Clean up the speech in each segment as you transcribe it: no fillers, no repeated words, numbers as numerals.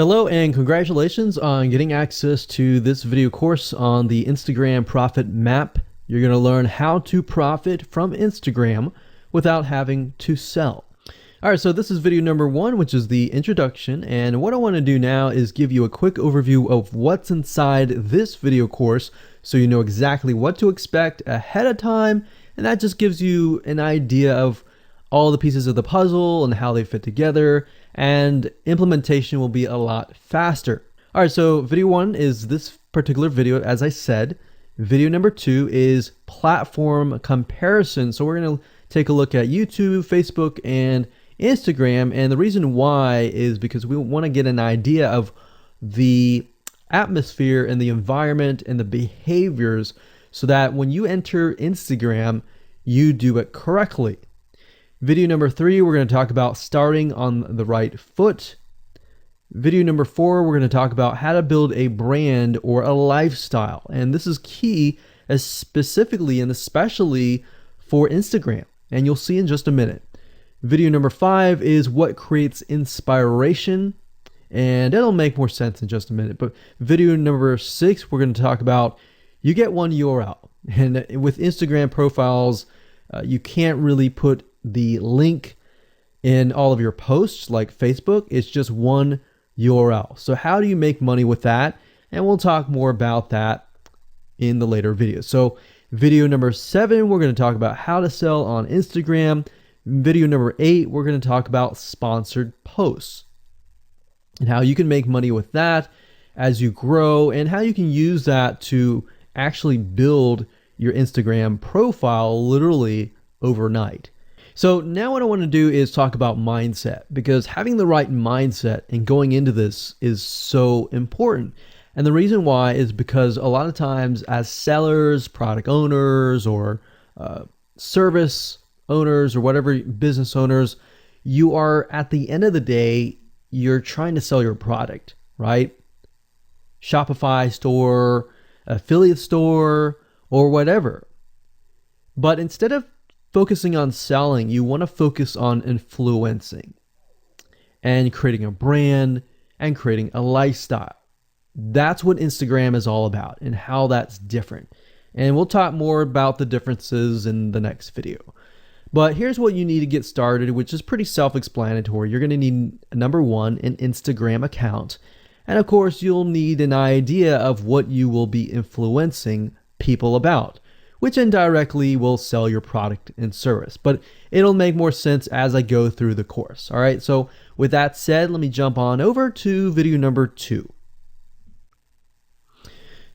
Hello and congratulations on getting access to this video course on the Instagram Profit Map. You're going to learn how to profit from Instagram without having to sell. All right, so this is video number 1, which is the introduction. And what I want to do now is give you a quick overview of what's inside this video course so you know exactly what to expect ahead of time. And that just gives you an idea of all the pieces of the puzzle and how they fit together, and implementation will be a lot faster. All right, so video 1 is this particular video, as I said. Video number 2 is platform comparison. So we're going to take a look at YouTube, Facebook, and Instagram. And the reason why is because we want to get an idea of the atmosphere and the environment and the behaviors so that when you enter Instagram, you do it correctly. Video number 3, we're going to talk about starting on the right foot. Video number 4, we're going to talk about how to build a brand or a lifestyle. And this is key, as specifically and especially for Instagram. And you'll see in just a minute. Video number 5 is what creates inspiration. And it'll make more sense in just a minute. But video number 6, we're going to talk about you get one URL. And with Instagram profiles, you can't really put the link in all of your posts like Facebook. It's just one URL. So how do you make money with that? And we'll talk more about that in the later videos. So video number 7, we're going to talk about how to sell on Instagram. Video number 8, we're going to talk about sponsored posts and how you can make money with that as you grow, and how you can use that to actually build your Instagram profile literally overnight. So now what I want to do is talk about mindset, because having the right mindset and going into this is so important. And the reason why is because a lot of times as sellers, product owners, or service owners, or whatever, business owners, you are, at the end of the day, you're trying to sell your product, right? Shopify store, affiliate store, or whatever. But instead of focusing on selling, you want to focus on influencing and creating a brand and creating a lifestyle. That's what Instagram is all about and how that's different. And we'll talk more about the differences in the next video. But here's what you need to get started, which is pretty self-explanatory. You're going to need, number 1, an Instagram account. And of course, you'll need an idea of what you will be influencing people about, which indirectly will sell your product and service. But it'll make more sense as I go through the course. All right, so with that said, let me jump on over to video number 2.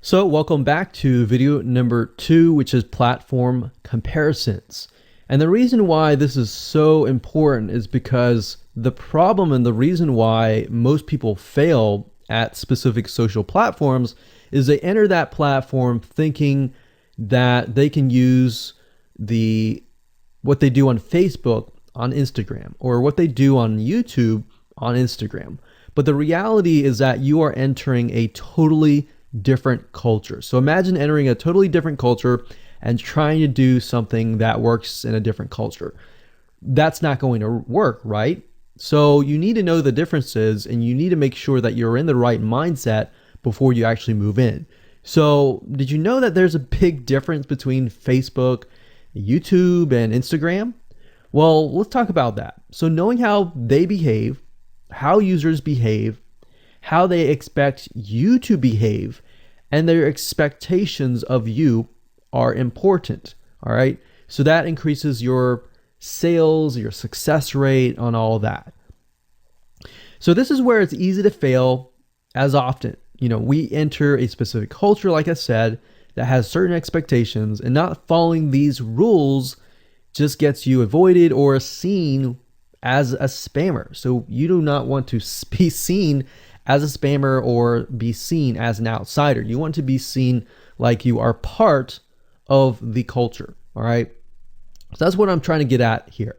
So welcome back to video number 2, which is platform comparisons. And the reason why this is so important is because the problem and the reason why most people fail at specific social platforms is they enter that platform thinking that they can use what they do on Facebook on Instagram, or what they do on YouTube on Instagram. But the reality is that you are entering a totally different culture. So imagine entering a totally different culture and trying to do something that works in a different culture. That's not going to work, right? So you need to know the differences, and you need to make sure that you're in the right mindset before you actually move in. So did you know that there's a big difference between Facebook, YouTube, and Instagram? Well, let's talk about that. So knowing how they behave, how users behave, how they expect you to behave, and their expectations of you are important. All right. So that increases your sales, your success rate on all that. So this is where it's easy to fail as often. You know, we enter a specific culture, like I said, that has certain expectations, and not following these rules just gets you avoided or seen as a spammer. So you do not want to be seen as a spammer or be seen as an outsider. You want to be seen like you are part of the culture. All right. So that's what I'm trying to get at here.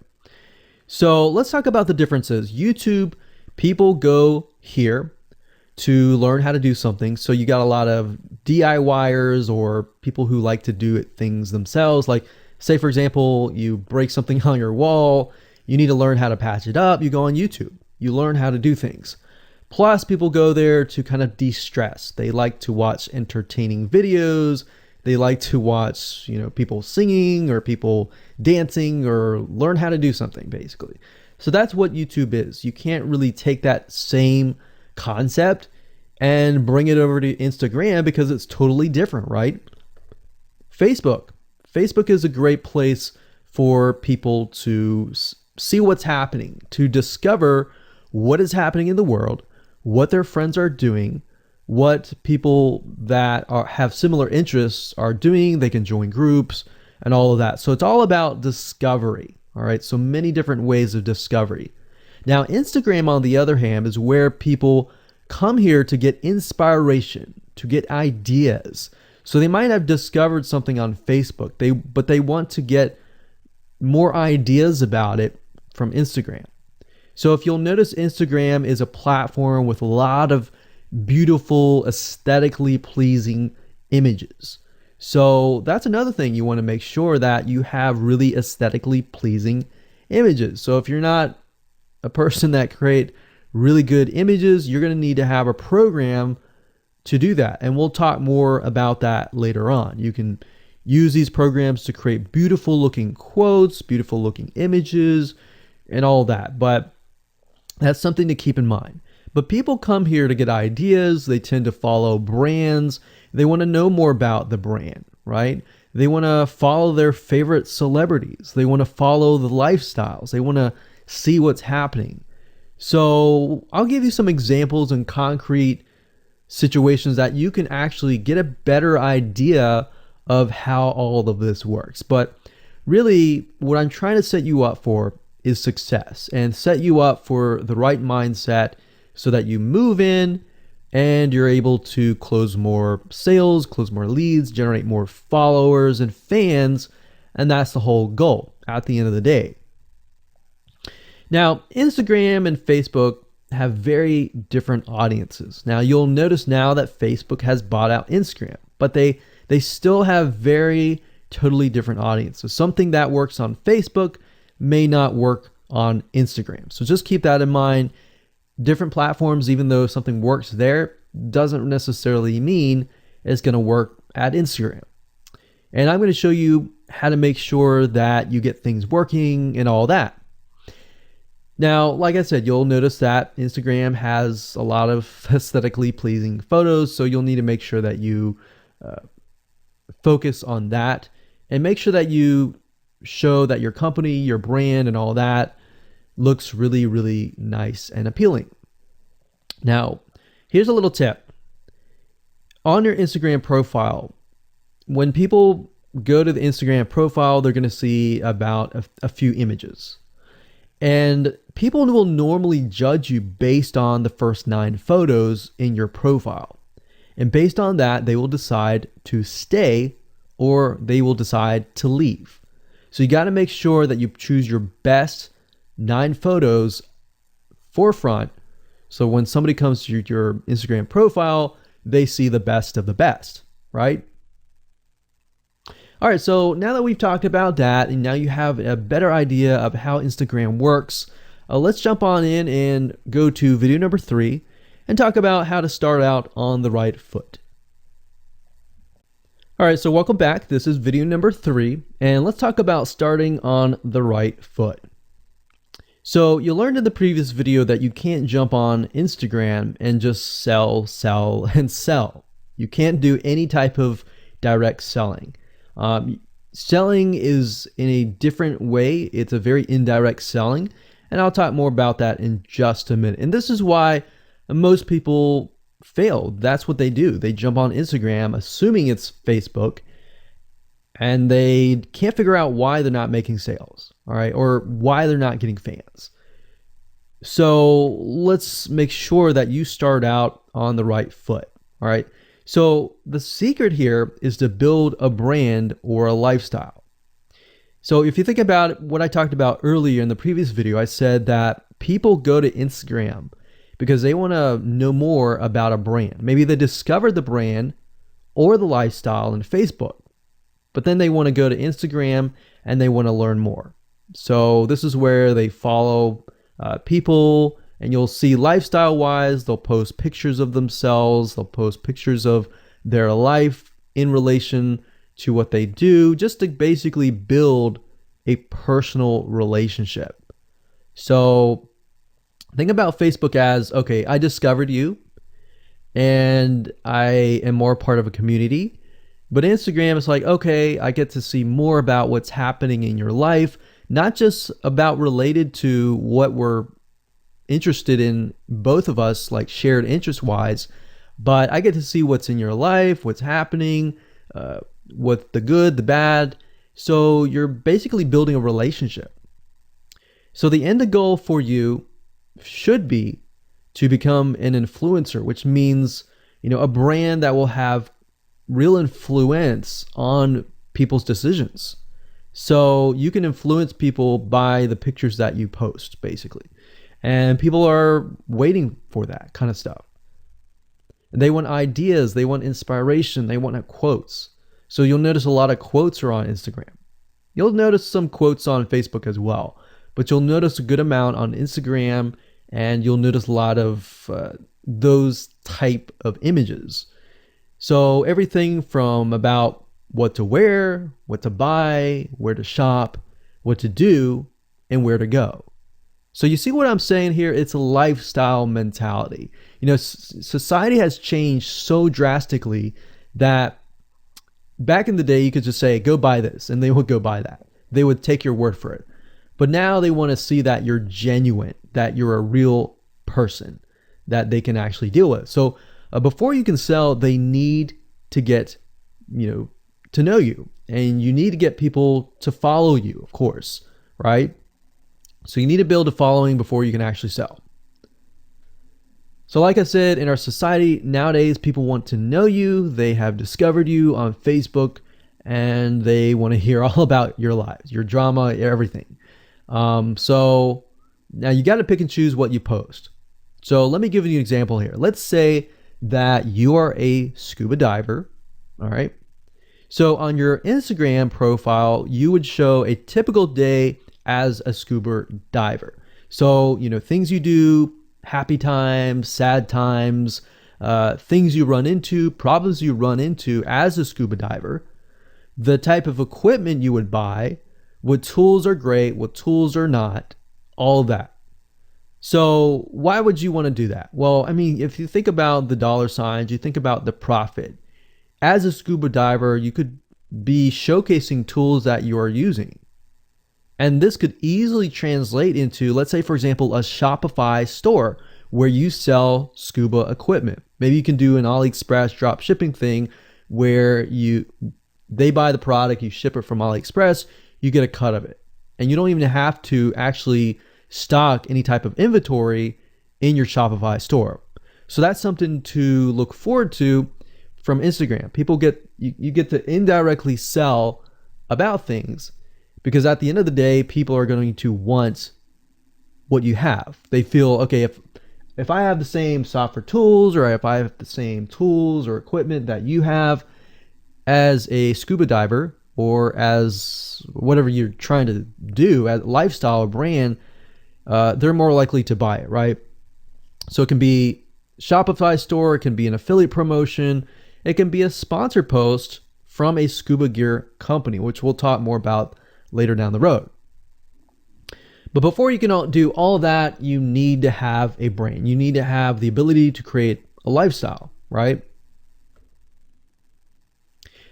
So let's talk about the differences. YouTube, people go here to learn how to do something. So you got a lot of DIYers, or people who like to do things themselves. Like, say, for example, you break something on your wall, you need to learn how to patch it up. You go on YouTube, you learn how to do things. Plus, people go there to kind of de-stress. They like to watch entertaining videos. They like to watch, people singing or people dancing or learn how to do something, basically. So that's what YouTube is. You can't really take that same concept and bring it over to Instagram because it's totally different, right? Facebook. Facebook is a great place for people to see what's happening, to discover what is happening in the world, what their friends are doing, what people that have similar interests are doing. They can join groups and all of that. So it's all about discovery. All right. So many different ways of discovery. Now, Instagram, on the other hand, is where people come here to get inspiration, to get ideas. So they might have discovered something on Facebook, but they want to get more ideas about it from Instagram. So if you'll notice, Instagram is a platform with a lot of beautiful, aesthetically pleasing images. So that's another thing. You want to make sure that you have really aesthetically pleasing images. So if you're not a person that create really good images, you're going to need to have a program to do that. And we'll talk more about that later on. You can use these programs to create beautiful looking quotes, beautiful looking images, and all that. But that's something to keep in mind. But people come here to get ideas. They tend to follow brands. They want to know more about the brand, right? They want to follow their favorite celebrities. They want to follow the lifestyles. They want to see what's happening. So I'll give you some examples and concrete situations that you can actually get a better idea of how all of this works. But really, what I'm trying to set you up for is success, and set you up for the right mindset so that you move in and you're able to close more sales, close more leads, generate more followers and fans. And that's the whole goal at the end of the day. Now, Instagram and Facebook have very different audiences. Now, you'll notice now that Facebook has bought out Instagram, but they still have very totally different audiences. Something that works on Facebook may not work on Instagram. So just keep that in mind. Different platforms, even though something works there, doesn't necessarily mean it's going to work at Instagram. And I'm going to show you how to make sure that you get things working and all that. Now, like I said, you'll notice that Instagram has a lot of aesthetically pleasing photos, so you'll need to make sure that you focus on that and make sure that you show that your company, your brand, and all that looks really, really nice and appealing. Now, here's a little tip. On your Instagram profile, when people go to the Instagram profile, they're going to see about a few images. And people will normally judge you based on the first 9 photos in your profile. And based on that, they will decide to stay or they will decide to leave. So you got to make sure that you choose your best 9 photos forefront. So when somebody comes to your Instagram profile, they see the best of the best, right? All right, so now that we've talked about that, and now you have a better idea of how Instagram works, let's jump on in and go to video number 3 and talk about how to start out on the right foot. All right, so welcome back. This is video number 3, and let's talk about starting on the right foot. So you learned in the previous video that you can't jump on Instagram and just sell, and sell. You can't do any type of direct selling. Selling is in a different way. It's a very indirect selling, and I'll talk more about that in just a minute. And this is why most people fail. That's what they do. They jump on Instagram assuming it's Facebook, and they can't figure out why they're not making sales, all right, or why they're not getting fans. So let's make sure that you start out on the right foot, all right? So the secret here is to build a brand or a lifestyle. So if you think about what I talked about earlier in the previous video, I said that people go to Instagram because they want to know more about a brand. Maybe they discovered the brand or the lifestyle in Facebook, but then they want to go to Instagram and they want to learn more. So this is where they follow people And you'll see lifestyle wise, they'll post pictures of themselves, they'll post pictures of their life in relation to what they do, just to basically build a personal relationship. So think about Facebook as, okay, I discovered you and I am more part of a community. But Instagram is like, okay, I get to see more about what's happening in your life, not just about related to what we're interested in, both of us, like shared interest wise, but I get to see what's in your life, what's happening, what the good, the bad. So you're basically building a relationship. So the end goal for you should be to become an influencer, which means, a brand that will have real influence on people's decisions. So you can influence people by the pictures that you post, basically. And people are waiting for that kind of stuff. They want ideas, they want inspiration, they want quotes. So you'll notice a lot of quotes are on Instagram. You'll notice some quotes on Facebook as well, but you'll notice a good amount on Instagram, and you'll notice a lot of those type of images. So everything from about what to wear, what to buy, where to shop, what to do, and where to go. So you see what I'm saying here? It's a lifestyle mentality. Society has changed so drastically that back in the day, you could just say, go buy this, and they would go buy that. They would take your word for it. But now they want to see that you're genuine, that you're a real person that they can actually deal with. So before you can sell, they need to get, to know you, and you need to get people to follow you, of course, right? So you need to build a following before you can actually sell. So like I said, in our society nowadays, people want to know you. They have discovered you on Facebook, and they want to hear all about your lives, your drama, everything. So now you got to pick and choose what you post. So let me give you an example here. Let's say that you are a scuba diver, all right? So on your Instagram profile, you would show a typical day as a scuba diver. So, things you do, happy times, sad times, things you run into, problems you run into as a scuba diver, the type of equipment you would buy, what tools are great, what tools are not, all that. So why would you want to do that? Well, if you think about the dollar signs, you think about the profit. As a scuba diver, you could be showcasing tools that you are using. And this could easily translate into, let's say, for example, a Shopify store where you sell scuba equipment. Maybe you can do an AliExpress drop shipping thing where they buy the product, you ship it from AliExpress, you get a cut of it. And you don't even have to actually stock any type of inventory in your Shopify store. So that's something to look forward to from Instagram. You get to indirectly sell about things, because at the end of the day, people are going to want what you have. They feel, okay, if I have the same software tools, or if I have the same tools or equipment that you have as a scuba diver, or as whatever you're trying to do, as lifestyle or brand, they're more likely to buy it, right? So it can be Shopify store, it can be an affiliate promotion, it can be a sponsor post from a scuba gear company, which we'll talk more about later down the road. But before you can do all of that, you need to have a brand. You need to have the ability to create a lifestyle, right?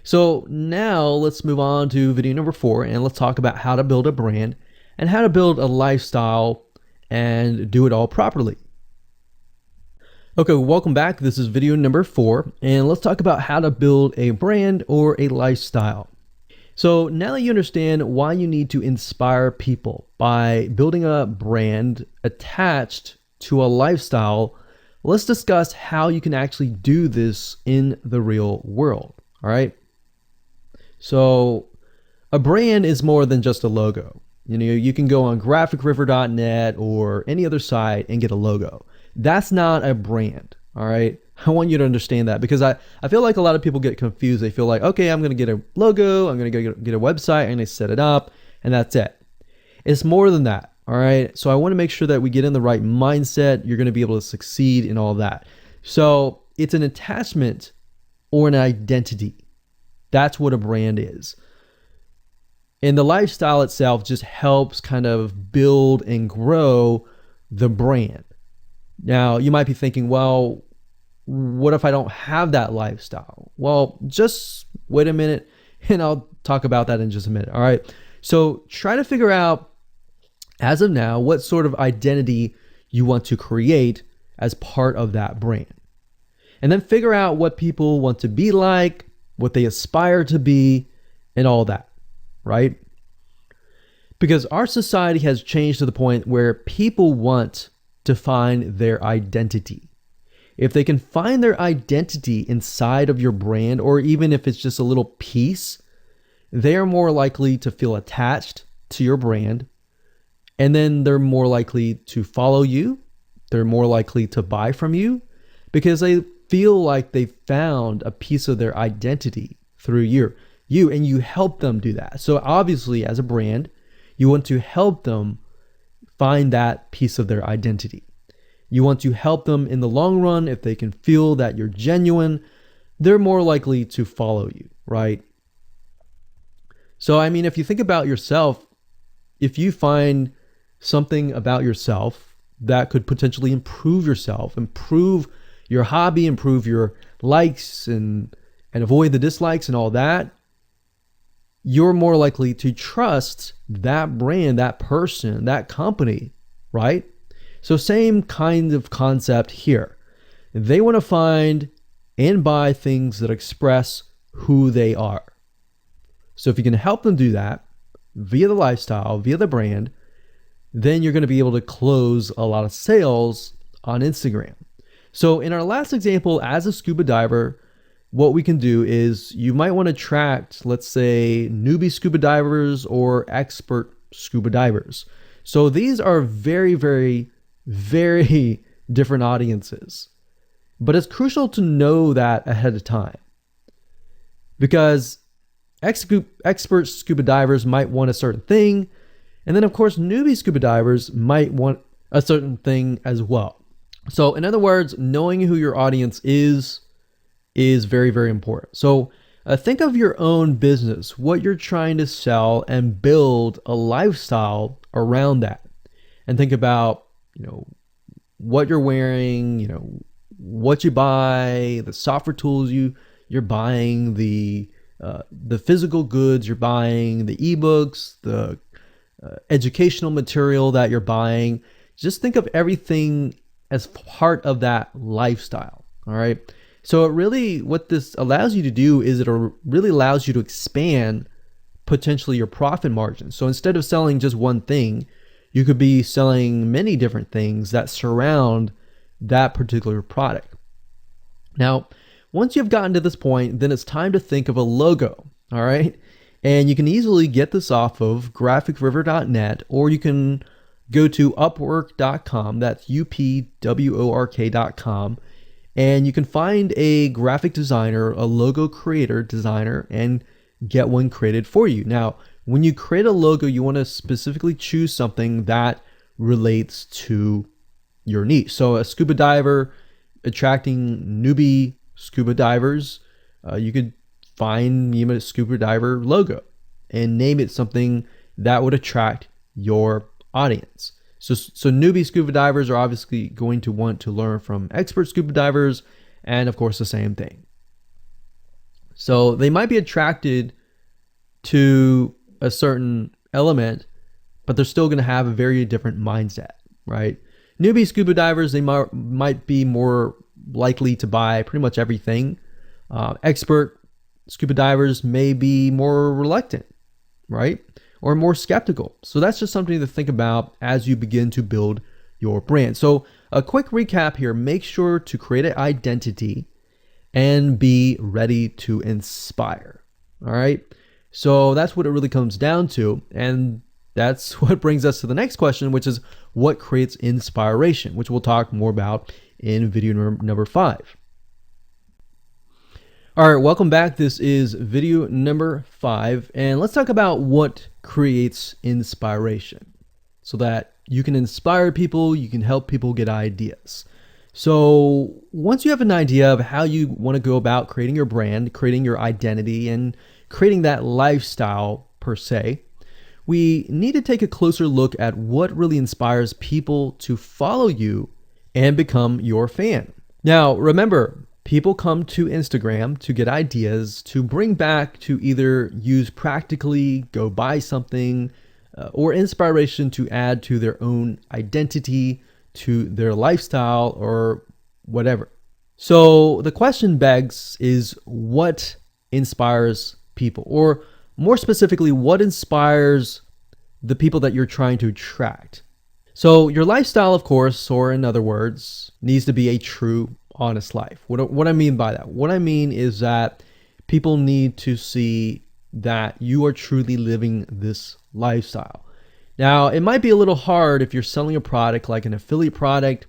So now let's move on to video number 4, and let's talk about how to build a brand and how to build a lifestyle and do it all properly. Okay, welcome back. This is video number 4, and let's talk about how to build a brand or a lifestyle. So now that you understand why you need to inspire people by building a brand attached to a lifestyle, let's discuss how you can actually do this in the real world, all right? So a brand is more than just a logo. You can go on graphicriver.net or any other site and get a logo. That's not a brand, all right? I want you to understand that, because I feel like a lot of people get confused. They feel like, okay, I'm going to get a logo, I'm going to get a website, and they set it up, and that's it. It's more than that. All right. So I want to make sure that we get in the right mindset. You're going to be able to succeed in all that. So it's an attachment or an identity. That's what a brand is. And the lifestyle itself just helps kind of build and grow the brand. Now, you might be thinking, well, what if I don't have that lifestyle? Well, just wait a minute and I'll talk about that in just a minute. All right. So try to figure out, as of now, what sort of identity you want to create as part of that brand. And then figure out what people want to be like, what they aspire to be, and all that, right? Because our society has changed to the point where people want to find their identity. If they can find their identity inside of your brand, or even if it's just a little piece, they are more likely to feel attached to your brand. And then they're more likely to follow you. They're more likely to buy from you because they feel like they found a piece of their identity through you, and you help them do that. So obviously, as a brand, you want to help them find that piece of their identity. You want to help them in the long run. If they can feel that you're genuine, they're more likely to follow you, right? So, I mean, if you think about yourself, if you find something about yourself that could potentially improve yourself, improve your hobby, improve your likes and avoid the dislikes and all that, you're more likely to trust that brand, that person, that company, right? So same kind of concept here. They want to find and buy things that express who they are. So if you can help them do that via the lifestyle, via the brand, then you're going to be able to close a lot of sales on Instagram. So in our last example, as a scuba diver, what we can do is you might want to attract, let's say, newbie scuba divers or expert scuba divers. So these are very, very, very different audiences. But it's crucial to know that ahead of time, because expert scuba divers might want a certain thing. And then, of course, newbie scuba divers might want a certain thing as well. So in other words, knowing who your audience is very, very important. So think of your own business, what you're trying to sell, and build a lifestyle around that. And think about, what you're wearing, what you buy, the software tools you're buying, the physical goods you're buying, the ebooks, the educational material that you're buying. Just think of everything as part of that lifestyle. All right. So what this allows you to do is it really allows you to expand potentially your profit margin. So instead of selling just one thing, you could be selling many different things that surround that particular product. Now, once you've gotten to this point, then it's time to think of a logo. All right. And you can easily get this off of graphicriver.net, or you can go to upwork.com. That's upwork.com. And you can find a graphic designer, a logo creator designer, and get one created for you. Now, when you create a logo, you want to specifically choose something that relates to your niche. So a scuba diver attracting newbie scuba divers, you could find a scuba diver logo and name it something that would attract your audience. So newbie scuba divers are obviously going to want to learn from expert scuba divers, and of course the same thing. So they might be attracted to a certain element, but they're still going to have a very different mindset, right? Newbie scuba divers, they might be more likely to buy pretty much everything. Expert scuba divers may be more reluctant, right? Or more skeptical. So that's just something to think about as you begin to build your brand. So a quick recap here: make sure to create an identity and be ready to inspire. All right. So that's what it really comes down to. And that's what brings us to the next question, which is what creates inspiration, which we'll talk more about in video number 5. All right, welcome back. This is video number 5, and let's talk about what creates inspiration so that you can inspire people, you can help people get ideas. So once you have an idea of how you want to go about creating your brand, creating your identity, and creating that lifestyle per se, we need to take a closer look at what really inspires people to follow you and become your fan. Now, remember, people come to Instagram to get ideas to bring back to either use practically, go buy something, or inspiration to add to their own identity, to their lifestyle, or whatever. So the question begs is, what inspires people? Or more specifically, what inspires the people that you're trying to attract? So your lifestyle, of course, or in other words, needs to be a true, honest life. What I mean by that? What I mean is that people need to see that you are truly living this lifestyle. Now, it might be a little hard if you're selling a product like an affiliate product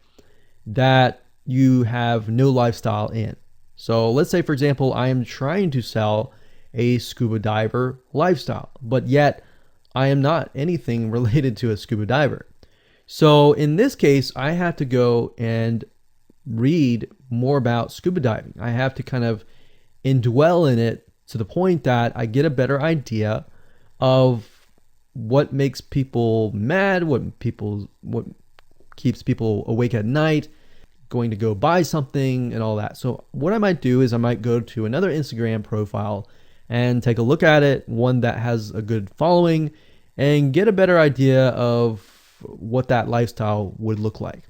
that you have no lifestyle in. So let's say, for example, I am trying to sell a scuba diver lifestyle, but yet I am not anything related to a scuba diver. So in this case, I have to go and read more about scuba diving. I have to kind of indwell in it to the point that I get a better idea of what makes people mad, what keeps people awake at night, going to go buy something and all that. So what I might do is I might go to another Instagram profile and take a look at it, one that has a good following, and get a better idea of what that lifestyle would look like.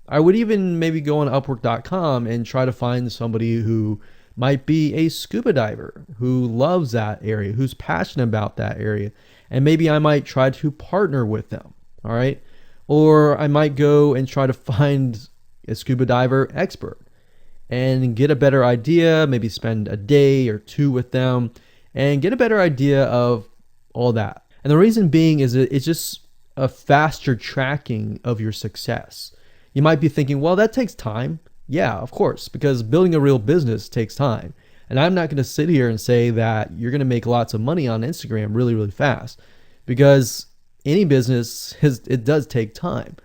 I would even maybe go on Upwork.com and try to find somebody who might be a scuba diver, who loves that area, who's passionate about that area. And maybe I might try to partner with them, all right? Or I might go and try to find a scuba diver expert and get a better idea, maybe spend a day or two with them and get a better idea of all that. And the reason being is that it's just a faster tracking of your success. You might be thinking, well, that takes time. Yeah, of course, because building a real business takes time. And I'm not going to sit here and say that you're going to make lots of money on Instagram really, really fast, because any business, it does take time.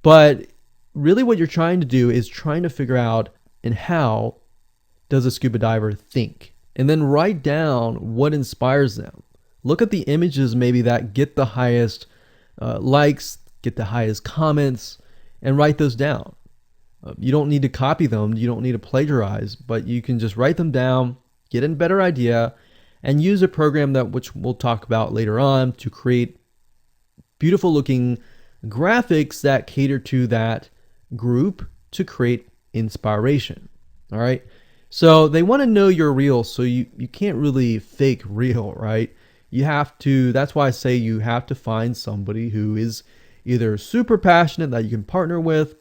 But really what you're trying to do is trying to figure out, and how does a scuba diver think? And then write down what inspires them. Look at the images maybe that get the highest likes, get the highest comments, and write those down. You don't need to copy them. You don't need to plagiarize, but you can just write them down, get a better idea, and use a program that which we'll talk about later on to create beautiful looking graphics that cater to that group to create inspiration. All right. So they want to know you're real. So you can't really fake real, right? You have to, that's why I say you have to find somebody who is either super passionate that you can partner with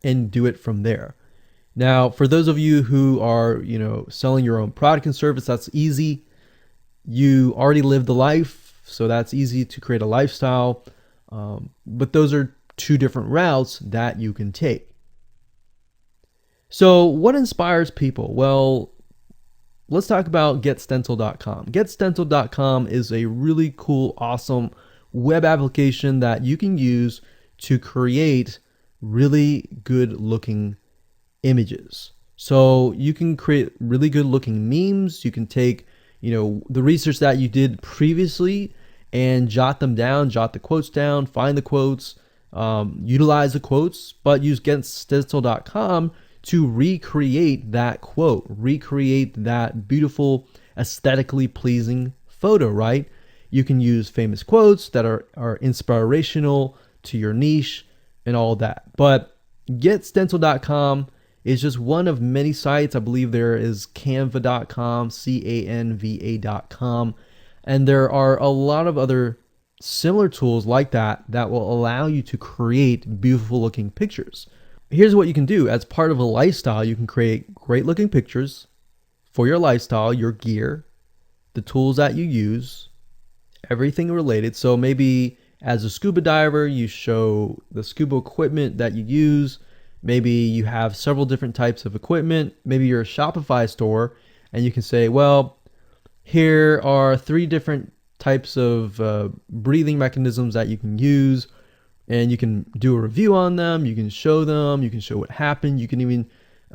and do it from there. Now, for those of you who are, selling your own product and service, that's easy. You already live the life, so that's easy to create a lifestyle. But those are two different routes that you can take. So what inspires people? Well, let's talk about GetStencil.com. GetStencil.com is a really cool, awesome web application that you can use to create really good looking images. So you can create really good looking memes. You can take, the research that you did previously and jot them down, jot the quotes down, find the quotes, utilize the quotes, but use GetStencil.com to recreate that quote, recreate that beautiful, aesthetically pleasing photo, right? You can use famous quotes that are inspirational to your niche and all that. But GetStencil.com is just one of many sites. I believe there is Canva.com, Canva.com, and there are a lot of other similar tools like that will allow you to create beautiful looking pictures. Here's what you can do. As part of a lifestyle, you can create great looking pictures for your lifestyle, your gear, the tools that you use, everything related. So maybe as a scuba diver, you show the scuba equipment that you use. Maybe you have several different types of equipment. Maybe you're a Shopify store and you can say, well, here are 3 different types of breathing mechanisms that you can use. and you can do a review on them. You can show them, you can show what happened. You can even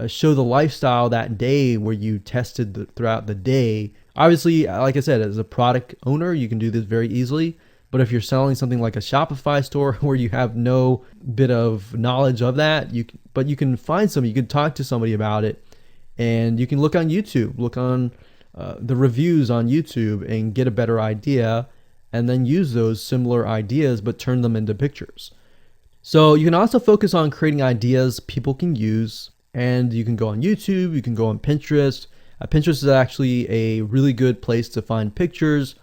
show the lifestyle that day where you tested throughout the day. Obviously, like I said, as a product owner, you can do this very easily. But if you're selling something like a Shopify store where you have no bit of knowledge of that, you can find somebody, you can talk to somebody about it, and you can look on YouTube, look on the reviews on YouTube and get a better idea, and then use those similar ideas but turn them into pictures. So you can also focus on creating ideas people can use, and you can go on YouTube, you can go on Pinterest. Pinterest is actually a really good place to find pictures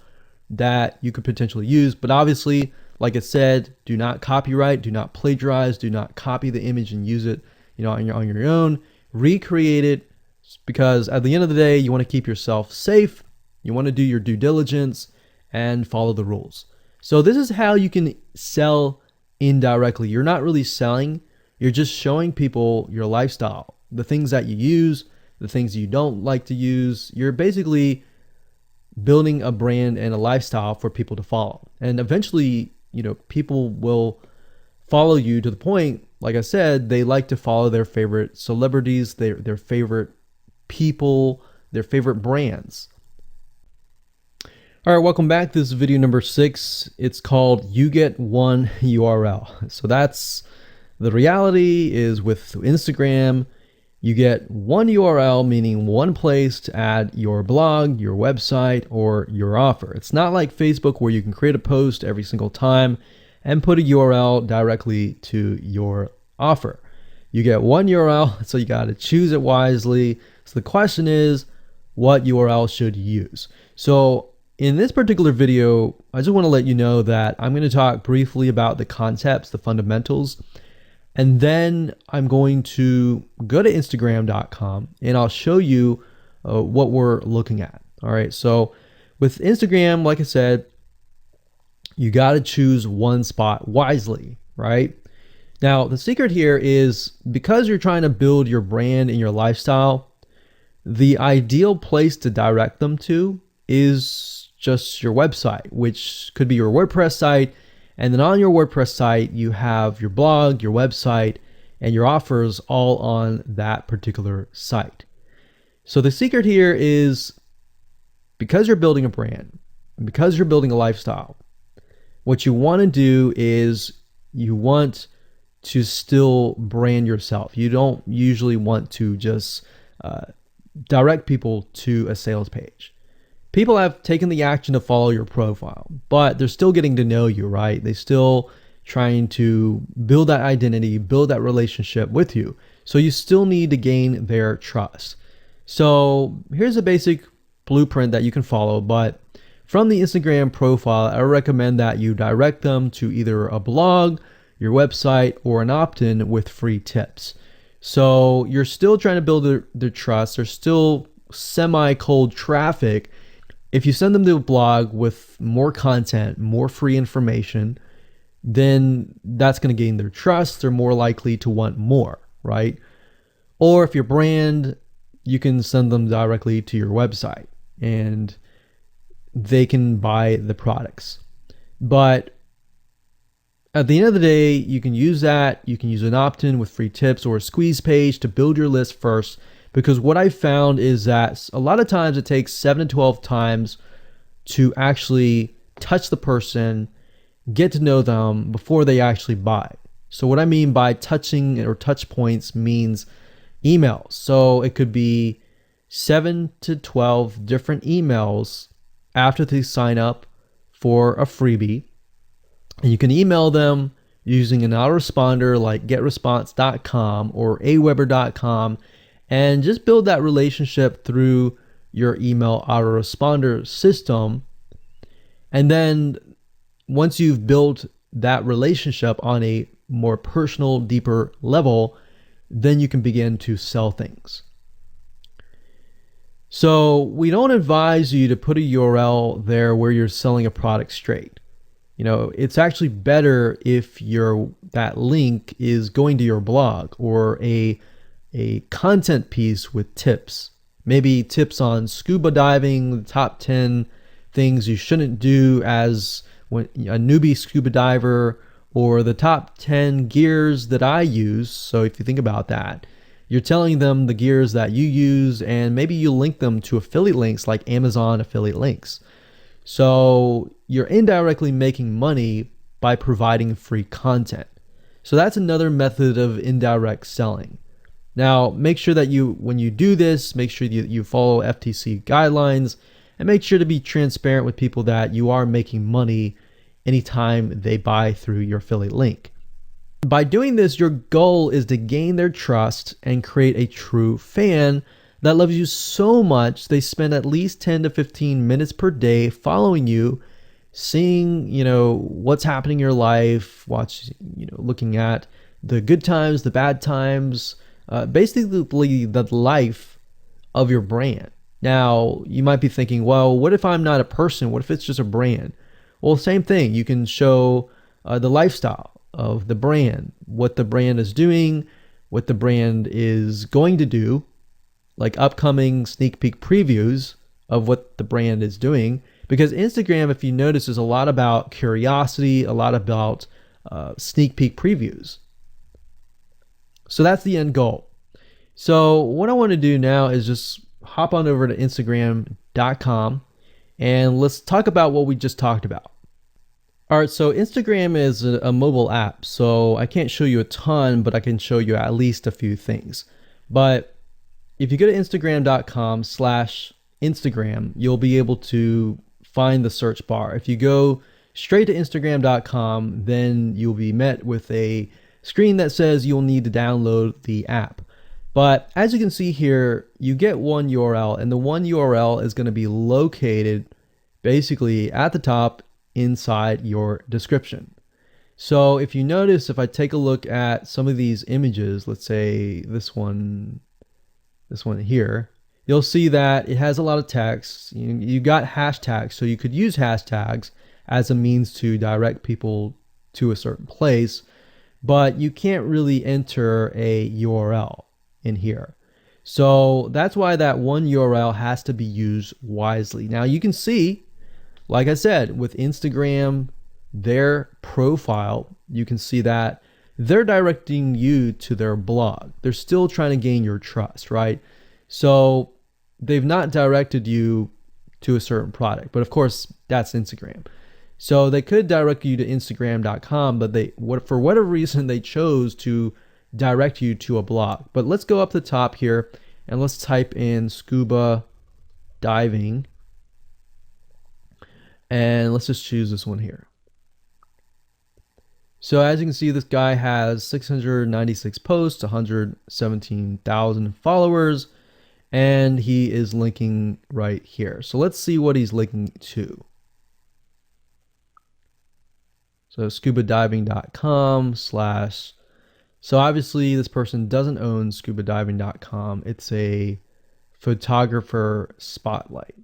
that you could potentially use, but obviously, like I said, do not copyright, do not plagiarize, do not copy the image and use it, on your own. Recreate it, because at the end of the day, you want to keep yourself safe. You want to do your due diligence and follow the rules. So this is how you can sell indirectly. You're not really selling, you're just showing people your lifestyle, the things that you use, the things you don't like to use. You're basically building a brand and a lifestyle for people to follow. And eventually, people will follow you to the point, like I said, they like to follow their favorite celebrities, their favorite people, their favorite brands. All right, welcome back. This is video number 6. It's called You Get One URL. So that's the reality is with Instagram, you get one URL, meaning one place to add your blog, your website, or your offer. It's not like Facebook where you can create a post every single time and put a URL directly to your offer. You get one URL, so you got to choose it wisely. So the question is, what URL should you use? So in this particular video, I just want to let you know that I'm going to talk briefly about the concepts, the fundamentals, and then I'm going to go to Instagram.com and I'll show you what we're looking at. All right, so with Instagram, like I said, you got to choose one spot wisely, right? Now, the secret here is because you're trying to build your brand and your lifestyle, the ideal place to direct them to is just your website, which could be your WordPress site. And then on your WordPress site, you have your blog, your website, and your offers all on that particular site. So the secret here is because you're building a brand, and because you're building a lifestyle, what you want to do is you want to still brand yourself. You don't usually want to just direct people to a sales page. People have taken the action to follow your profile, but they're still getting to know you, right? They're still trying to build that identity, build that relationship with you. So you still need to gain their trust. So here's a basic blueprint that you can follow, but from the Instagram profile, I recommend that you direct them to either a blog, your website, or an opt-in with free tips. So you're still trying to build their trust. There's still semi-cold traffic. If you send them to a blog with more content, more free information, then that's going to gain their trust. They're more likely to want more, right? Or if your brand, you can send them directly to your website and they can buy the products. But at the end of the day, you can use that. You can use an opt-in with free tips or a squeeze page to build your list first. Because what I found is that a lot of times it takes 7 to 12 times to actually touch the person, get to know them before they actually buy. So what I mean by touching or touch points means emails. So it could be 7 to 12 different emails after they sign up for a freebie. And you can email them using an autoresponder like getresponse.com or aweber.com. And just build that relationship through your email autoresponder system. And then once you've built that relationship on a more personal, deeper level, then you can begin to sell things. So we don't advise you to put a URL there where you're selling a product straight. It's actually better if that link is going to your blog or a content piece with tips, maybe tips on scuba diving, the top 10 things you shouldn't do as a newbie scuba diver, or the top 10 gears that I use. So if you think about that, you're telling them the gears that you use, and maybe you link them to affiliate links like Amazon affiliate links. So you're indirectly making money by providing free content. So that's another method of indirect selling. Now, make sure that when you do this, make sure you follow FTC guidelines, and make sure to be transparent with people that you are making money anytime they buy through your affiliate link. By doing this, your goal is to gain their trust and create a true fan that loves you so much they spend at least 10 to 15 minutes per day following you, seeing, what's happening in your life, looking at the good times, the bad times, basically the life of your brand. Now, you might be thinking, well, what if I'm not a person? What if it's just a brand? Well, same thing. You can show the lifestyle of the brand, what the brand is doing, what the brand is going to do, like upcoming sneak peek previews of what the brand is doing. Because Instagram, if you notice, is a lot about curiosity, a lot about sneak peek previews. So that's the end goal. So what I want to do now is just hop on over to Instagram.com and let's talk about what we just talked about. All right, so Instagram is a mobile app, so I can't show you a ton, but I can show you at least a few things. But if you go to Instagram.com/Instagram, you'll be able to find the search bar. If you go straight to Instagram.com, then you'll be met with a screen that says you'll need to download the app. But as you can see here, you get one URL, and the one URL is going to be located basically at the top inside your description. So if you notice, if I take a look at some of these images, let's say this one here, you'll see that it has a lot of text. You got hashtags, so you could use hashtags as a means to direct people to a certain place, but you can't really enter a URL in here. So that's why that one URL has to be used wisely. Now you can see, like I said, with Instagram, their profile, you can see that they're directing you to their blog. They're still trying to gain your trust, right? So they've not directed you to a certain product, but of course that's Instagram. So they could direct you to Instagram.com, but for whatever reason, they chose to direct you to a blog. But let's go up the top here and let's type in scuba diving. And let's just choose this one here. So as you can see, this guy has 696 posts, 117,000 followers, and he is linking right here. So let's see what he's linking to. So scubadiving.com/. So obviously this person doesn't own scubadiving.com. It's a photographer spotlight.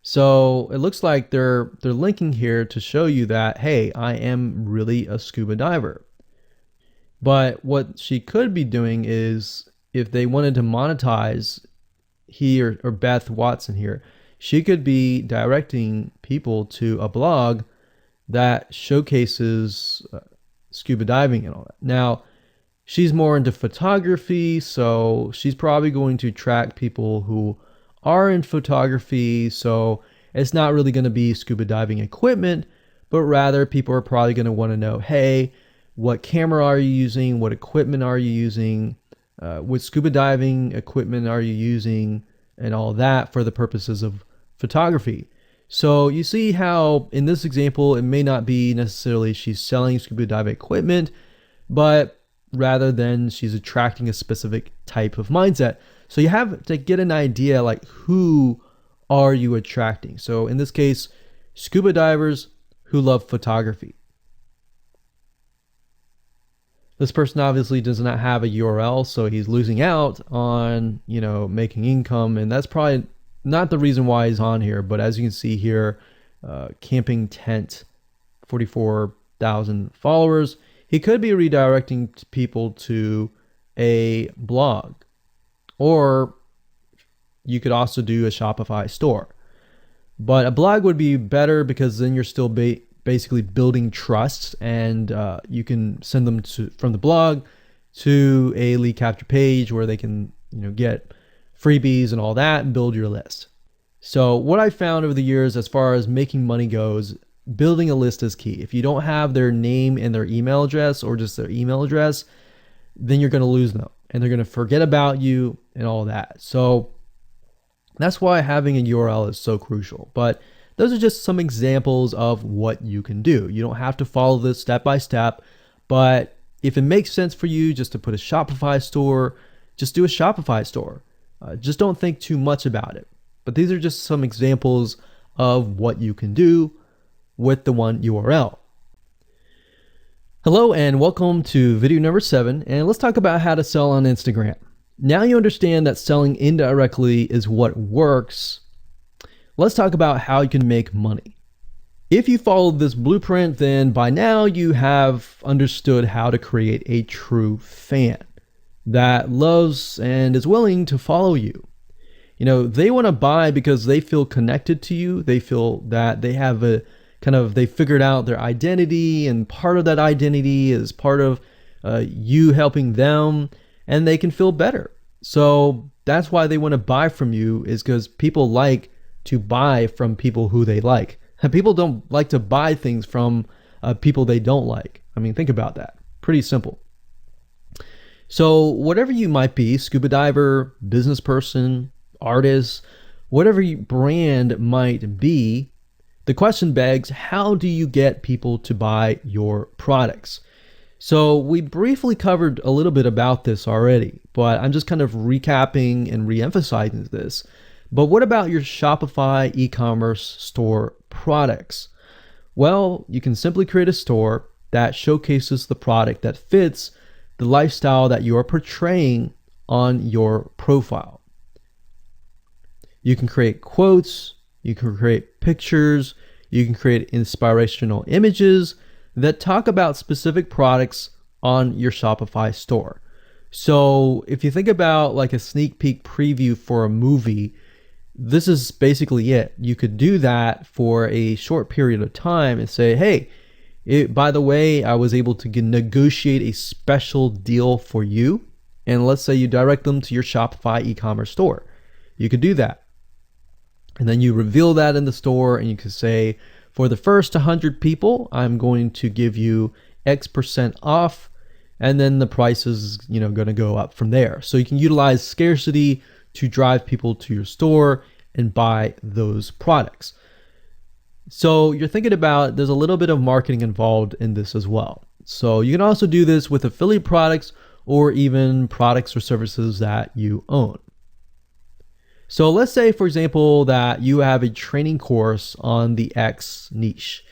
So it looks like they're linking here to show you that, hey, I am really a scuba diver. But what she could be doing is, if they wanted to monetize he or Beth Watson here, she could be directing people to a blog that showcases scuba diving and all that. Now, she's more into photography, so she's probably going to attract people who are in photography. So it's not really going to be scuba diving equipment, but rather people are probably going to want to know, hey, what camera are you using? What equipment are you using? What scuba diving equipment are you using? And all that for the purposes of photography. So you see how in this example, it may not be necessarily she's selling scuba diving equipment, but rather than she's attracting a specific type of mindset. So you have to get an idea, like, who are you attracting? So in this case, scuba divers who love photography. This person obviously does not have a URL, so he's losing out on, making income, and that's probably not the reason why he's on here. But as you can see here, camping tent, 44,000 followers. He could be redirecting people to a blog, or you could also do a Shopify store. But a blog would be better because then you're still basically building trust, and you can send them from the blog to a lead capture page where they can get freebies and all that and build your list. So what I found over the years as far as making money goes, building a list is key. If you don't have their name and their email address, or just their email address, then you're going to lose them and they're going to forget about you and all that. So that's why having a URL is so crucial. But those are just some examples of what you can do. You don't have to follow this step by step, but if it makes sense for you just to put a Shopify store, just do a Shopify store. Just don't think too much about it. But these are just some examples of what you can do with the one URL. Hello and welcome to video number 7, and let's talk about how to sell on Instagram. Now you understand that selling indirectly is what works. Let's talk about how you can make money. If you followed this blueprint, then by now you have understood how to create a true fan that loves and is willing to follow you. They want to buy because they feel connected to you. They feel that they have they figured out their identity, and part of that identity is part of you helping them, and they can feel better. So that's why they want to buy from you, is because people like to buy from people who they like. And people don't like to buy things from people they don't like. I mean, think about that. Pretty simple. So whatever you might be, scuba diver, business person, artist, whatever your brand might be, the question begs, how do you get people to buy your products? So we briefly covered a little bit about this already, but I'm just kind of recapping and re-emphasizing this. But what about your Shopify e-commerce store products? Well, you can simply create a store that showcases the product that fits the lifestyle that you are portraying on your profile. You can create quotes, you can create pictures, you can create inspirational images that talk about specific products on your Shopify store. So if you think about like a sneak peek preview for a movie, this is basically it. You could do that for a short period of time and say, hey, by the way, I was able to negotiate a special deal for you. And let's say you direct them to your Shopify e-commerce store. You could do that. And then you reveal that in the store, and you could say, for the first 100 people, I'm going to give you X% off. And then the price is, going to go up from there. So you can utilize scarcity to drive people to your store and buy those products. So you're thinking about, there's a little bit of marketing involved in this as well. So you can also do this with affiliate products or even products or services that you own. So let's say, for example, that you have a training course on the X niche.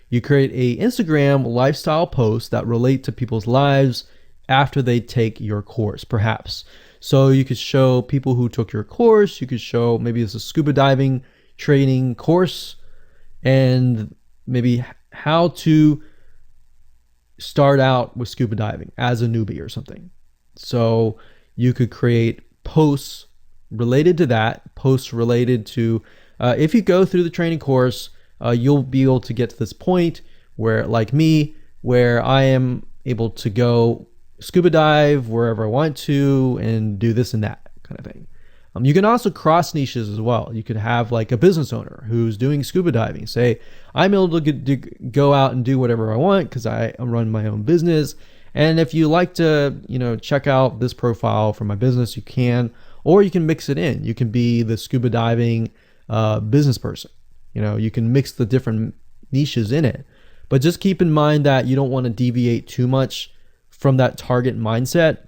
You create a Instagram lifestyle post that relate to people's lives after they take your course, perhaps. So you could show people who took your course, you could show maybe it's a scuba diving training course, and maybe how to start out with scuba diving as a newbie or something. So you could create posts related to that, posts related to, if you go through the training course, you'll be able to get to this point where, like me, where I am able to go scuba dive wherever I want to and do this and that kind of thing. You can also cross niches as well. You could have like a business owner who's doing scuba diving. Say, I'm able to go out and do whatever I want because I run my own business. And if you like to, check out this profile for my business, you can, or you can mix it in. You can be the scuba diving business person. You can mix the different niches in it. But just keep in mind that you don't want to deviate too much from that target mindset,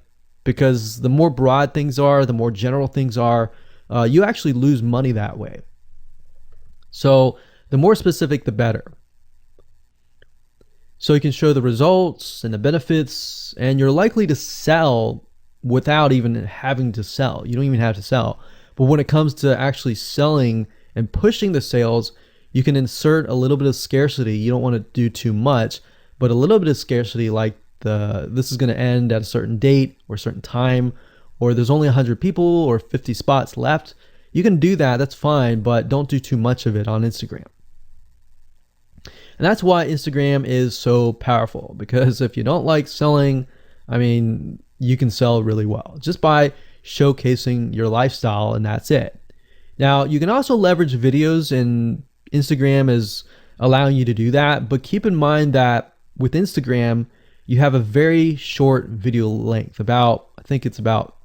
because the more broad things are, the more general things are, you actually lose money that way. So the more specific, the better. So you can show the results and the benefits, and you're likely to sell without even having to sell. You don't even have to sell. But when it comes to actually selling and pushing the sales, you can insert a little bit of scarcity. You don't want to do too much, but a little bit of scarcity, like this is going to end at a certain date or a certain time, or there's only 100 people or 50 spots left. You can do that, that's fine, but don't do too much of it on Instagram. And that's why Instagram is so powerful, because if you don't like selling, I mean, you can sell really well just by showcasing your lifestyle, and that's it. Now, you can also leverage videos, and Instagram is allowing you to do that, but keep in mind that with Instagram, you have a very short video length, I think it's about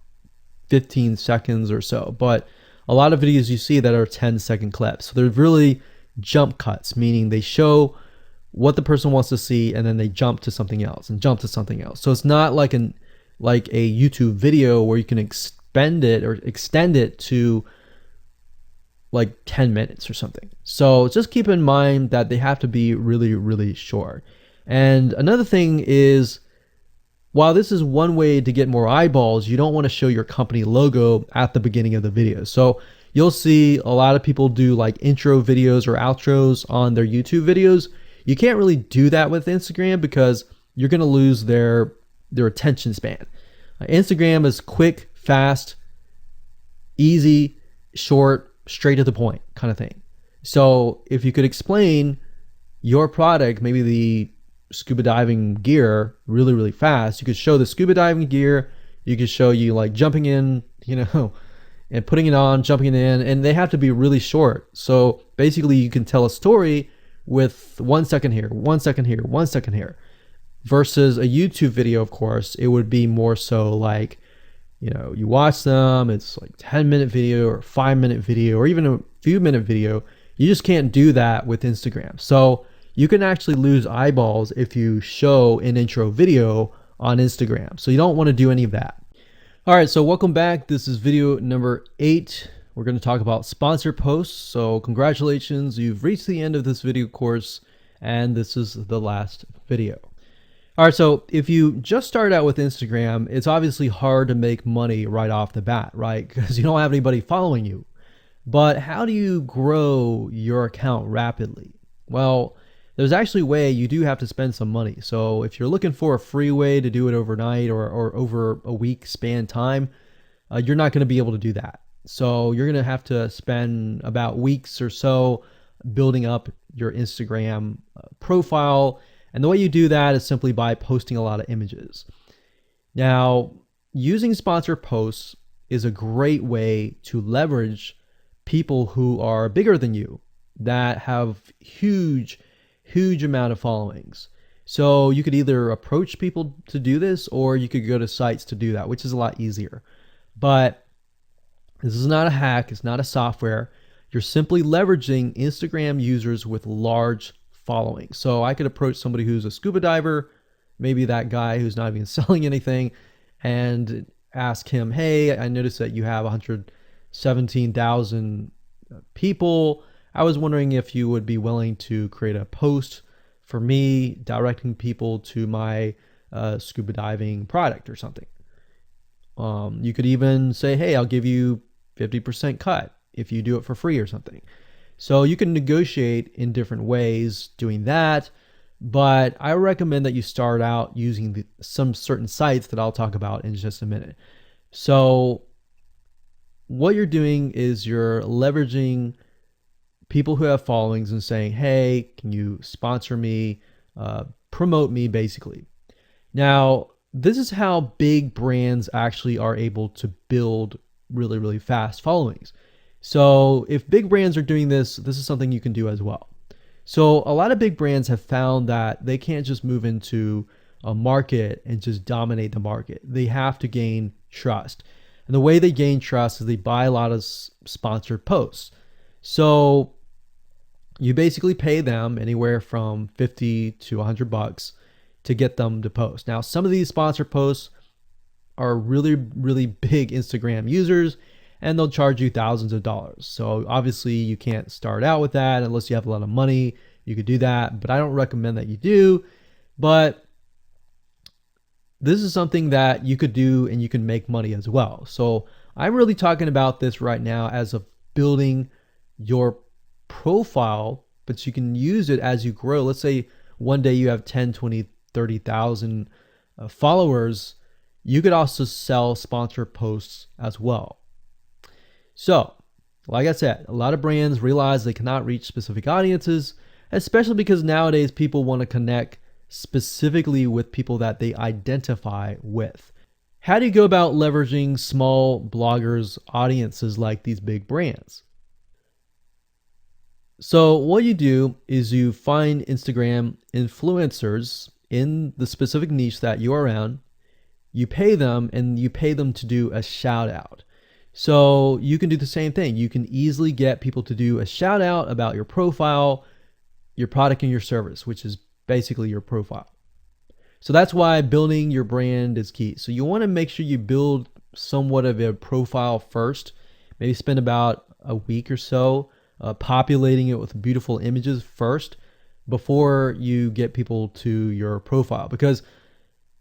15 seconds or so, but a lot of videos you see that are 10-second clips. So they're really jump cuts, meaning they show what the person wants to see and then they jump to something else and jump to something else. So it's not like a YouTube video where you can extend it to like 10 minutes or something. So just keep in mind that they have to be really, really short. And another thing is, while this is one way to get more eyeballs, you don't want to show your company logo at the beginning of the video. So you'll see a lot of people do like intro videos or outros on their YouTube videos. You can't really do that with Instagram because you're going to lose their attention span. Instagram is quick, fast, easy, short, straight to the point kind of thing. So if you could explain your product, maybe the scuba diving gear, really, really fast, you could show the scuba diving gear, you could show you like jumping in, and putting it on, jumping it in, and they have to be really short. So basically you can tell a story with 1 second here, 1 second here, 1 second here, versus a YouTube video. Of course, it would be more so like, you watch them, it's like 10-minute video or 5-minute video or even a few minute video. You just can't do that with Instagram. So you can actually lose eyeballs if you show an intro video on Instagram. So you don't want to do any of that. All right, so welcome back. This is video number 8. We're going to talk about sponsored posts. So congratulations, you've reached the end of this video course, and this is the last video. All right, so if you just start out with Instagram, it's obviously hard to make money right off the bat, right? Because you don't have anybody following you. But how do you grow your account rapidly? Well, there's actually a way. You do have to spend some money. So if you're looking for a free way to do it overnight or over a week span time, you're not going to be able to do that. So you're going to have to spend about weeks or so building up your Instagram profile. And the way you do that is simply by posting a lot of images. Now, using sponsored posts is a great way to leverage people who are bigger than you, that have huge amount of followings. So you could either approach people to do this, or you could go to sites to do that, which is a lot easier. But this is not a hack. It's not a software. You're simply leveraging Instagram users with large followings. So I could approach somebody who's a scuba diver, maybe that guy who's not even selling anything, and ask him, hey, I noticed that you have 117,000 people. I was wondering if you would be willing to create a post for me directing people to my scuba diving product or something. You could even say, hey, I'll give you 50% cut if you do it for free or something. So you can negotiate in different ways doing that. But I recommend that you start out using some certain sites that I'll talk about in just a minute. So what you're doing is you're leveraging people who have followings and saying, hey, can you sponsor me, promote me, basically. Now, this is how big brands actually are able to build really, really fast followings. So if big brands are doing this, this is something you can do as well. So a lot of big brands have found that they can't just move into a market and just dominate the market. They have to gain trust. And the way they gain trust is they buy a lot of sponsored posts. So you basically pay them anywhere from 50 to $100 to get them to post. Now, some of these sponsored posts are really, really big Instagram users, and they'll charge you thousands of dollars. So obviously you can't start out with that unless you have a lot of money. You could do that, but I don't recommend that you do. But this is something that you could do and you can make money as well. So I'm really talking about this right now as of building your profile, but you can use it as you grow. Let's say one day you have 10, 20, 30,000 followers. You could also sell sponsored posts as well. So, like I said, a lot of brands realize they cannot reach specific audiences, especially because nowadays people want to connect specifically with people that they identify with. How do you go about leveraging small bloggers' audiences like these big brands? So what you do is you find Instagram influencers in the specific niche that you are around. You pay them, and you pay them to do a shout out. So you can do the same thing. You can easily get people to do a shout out about your profile, your product, and your service, which is basically your profile. So that's why building your brand is key. So you want to make sure you build somewhat of a profile first. Maybe spend about a week or so populating it with beautiful images first before you get people to your profile. Because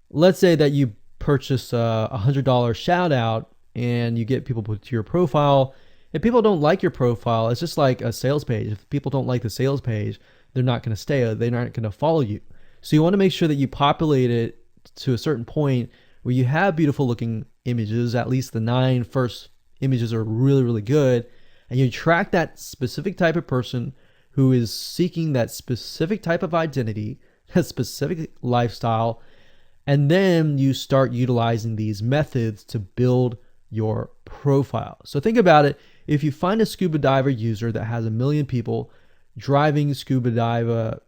let's say that you purchase a $100 shout out and you get people to your profile. If people don't like your profile, it's just like a sales page. If people don't like the sales page, they're not going to stay. They're not going to follow you. So you want to make sure that you populate it to a certain point where you have beautiful looking images. At least the 9 first images are really, really good. And you track that specific type of person who is seeking that specific type of identity, that specific lifestyle. And then you start utilizing these methods to build your profile. So think about it. If you find a scuba diver user that has 1 million people driving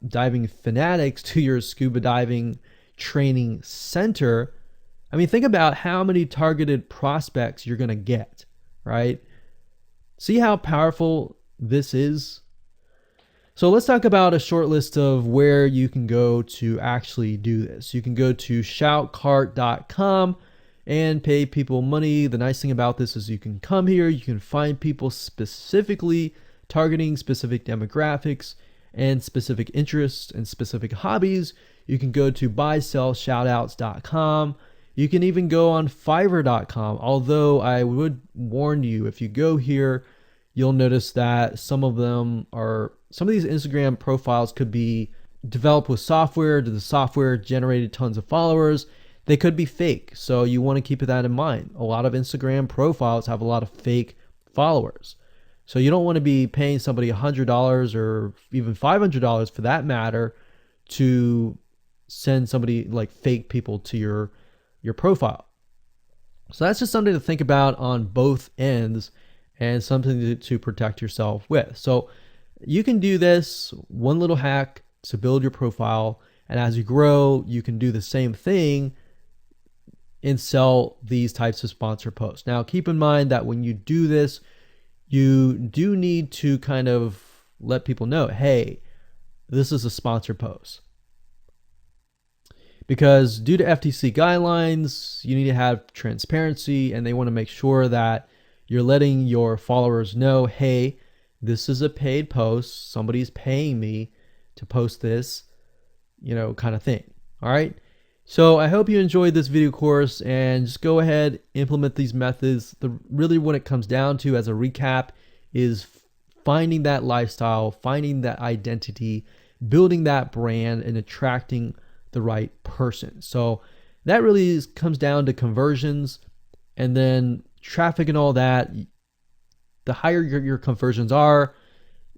diving fanatics to your scuba diving training center, I mean, think about how many targeted prospects you're going to get, right? See how powerful this is? So let's talk about a short list of where you can go to actually do this. You can go to shoutcart.com and pay people money. The nice thing about this is you can come here, you can find people specifically targeting specific demographics and specific interests and specific hobbies. You can go to buysellshoutouts.com. You can even go on Fiverr.com, although I would warn you, if you go here, you'll notice that some of these Instagram profiles could be developed with software. The software generated tons of followers. They could be fake, so you want to keep that in mind. A lot of Instagram profiles have a lot of fake followers. So you don't want to be paying somebody $100 or even $500 for that matter to send somebody like fake people to your profile. So that's just something to think about on both ends and something to protect yourself with. So you can do this one little hack to build your profile, and as you grow, you can do the same thing and sell these types of sponsor posts. Now, keep in mind that when you do this, you do need to kind of let people know, hey, this is a sponsored post. Because due to FTC guidelines, you need to have transparency, and they want to make sure that you're letting your followers know, hey, this is a paid post. Somebody's paying me to post this, kind of thing. All right. So I hope you enjoyed this video course, and just go ahead, implement these methods. Really what it comes down to as a recap is finding that lifestyle, finding that identity, building that brand, and attracting the right person. So that really comes down to conversions, and then traffic and all that. The higher your conversions are,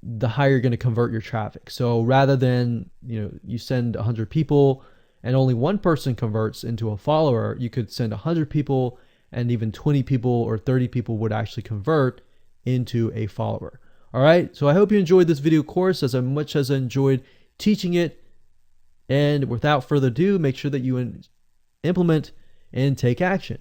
the higher you're going to convert your traffic. So rather than, you send 100 people and only one person converts into a follower, you could send 100 people and even 20 people or 30 people would actually convert into a follower. All right. So I hope you enjoyed this video course as much as I enjoyed teaching it. And without further ado, make sure that you implement and take action.